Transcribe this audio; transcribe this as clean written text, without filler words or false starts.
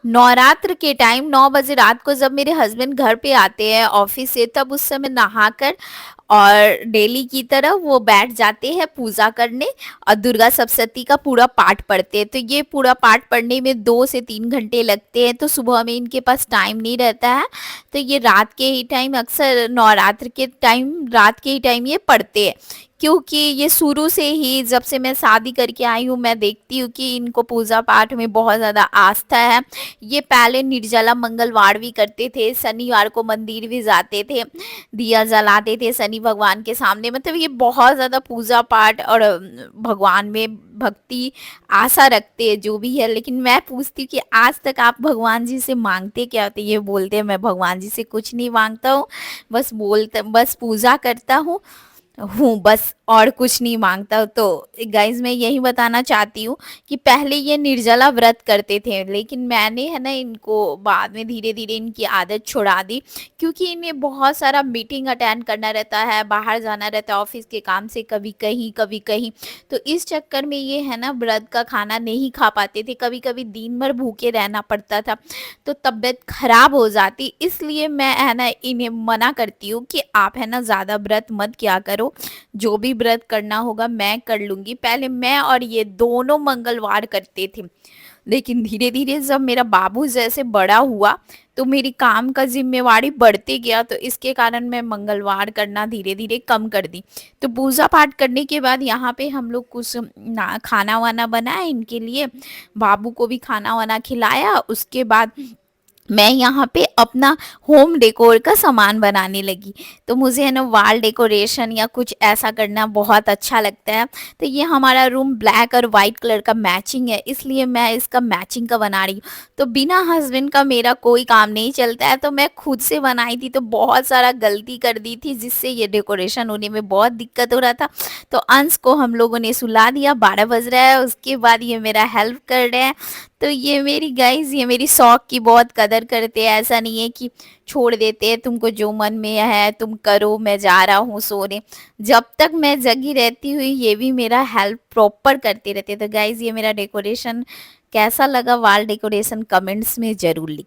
नवरात्र के टाइम 9 बजे रात को जब मेरे हस्बैंड घर पे आते हैं ऑफिस से, तब उस समय नहाकर और डेली की तरह वो बैठ जाते हैं पूजा करने और दुर्गा सप्तशती का पूरा पाठ पढ़ते हैं। तो ये पूरा पाठ पढ़ने में 2 से 3 घंटे लगते हैं, तो सुबह में इनके पास टाइम नहीं रहता है। तो ये रात के ही टाइम, अक्सर नवरात्र के टाइम रात के ही टाइम ये पढ़ते हैं। क्योंकि ये शुरू से ही, जब से मैं शादी करके आई हूँ, मैं देखती हूँ कि इनको पूजा पाठ में बहुत ज़्यादा आस्था है। ये पहले निर्जला मंगलवार भी करते थे, शनिवार को मंदिर भी जाते थे, दिया जलाते थे शनि भगवान के सामने। मतलब ये बहुत ज़्यादा पूजा पाठ और भगवान में भक्ति आशा रखते हैं जो भी है। लेकिन मैं पूछती हूँ कि आज तक आप भगवान जी से मांगते क्या होते? ये बोलते हैं मैं भगवान जी से कुछ नहीं मांगता हूँ, बस पूजा करता हूँ बस, और कुछ नहीं मांगता। तो गाइज मैं यही बताना चाहती हूँ कि पहले ये निर्जला व्रत करते थे, लेकिन मैंने है ना इनको बाद में धीरे धीरे इनकी आदत छुड़ा दी। क्योंकि इन्हें बहुत सारा मीटिंग अटेंड करना रहता है, बाहर जाना रहता है ऑफिस के काम से, कभी कहीं कभी कहीं। तो इस चक्कर में ये है ना व्रत का खाना नहीं खा पाते थे, कभी कभी दिन भर भूखे रहना पड़ता था, तो तबीयत खराब हो जाती। इसलिए मैं है ना इन्हें मना करती हूँ कि आप है ना ज़्यादा व्रत मत किया करो, जो भी व्रत करना होगा मैं कर लूँगी। पहले मैं और ये दोनों मंगलवार करते थे, लेकिन धीरे-धीरे जब मेरा बाबू जैसे बड़ा हुआ, तो मेरी काम का ज़िम्मेवारी बढ़ते गया, तो इसके कारण मैं मंगलवार करना धीरे-धीरे कम कर दी। तो पूजा-पाठ करने के बाद यहाँ पे हम लोग कुछ ना खाना-वाना बनाए इनके लिए, बाबू को भी खाना-वाना खिलाया। उसके बाद मैं यहाँ पे अपना होम डेकोर का सामान बनाने लगी। तो मुझे है ना वॉल डेकोरेशन या कुछ ऐसा करना बहुत अच्छा लगता है। तो ये हमारा रूम ब्लैक और वाइट कलर का मैचिंग है, इसलिए मैं इसका मैचिंग का बना रही हूँ। तो बिना हस्बैंड का मेरा कोई काम नहीं चलता है, तो मैं खुद से बनाई थी, तो बहुत सारा गलती कर दी थी, जिससे ये डेकोरेशन होने में बहुत दिक्कत हो रहा था। तो अंश को हम लोगों ने सुला दिया, 12 बज रहा है, उसके बाद ये मेरा हेल्प कर रहे हैं। तो ये मेरी गाइस, ये मेरी शौक की बहुत कदर करते हैं। ऐसा नहीं है कि छोड़ देते हैं, तुमको जो मन में है तुम करो, मैं जा रहा हूँ सोने। जब तक मैं जगी रहती हुई ये भी मेरा हेल्प प्रॉपर करते रहते। तो गाइस ये मेरा डेकोरेशन कैसा लगा, वॉल डेकोरेशन कमेंट्स में ज़रूर लिख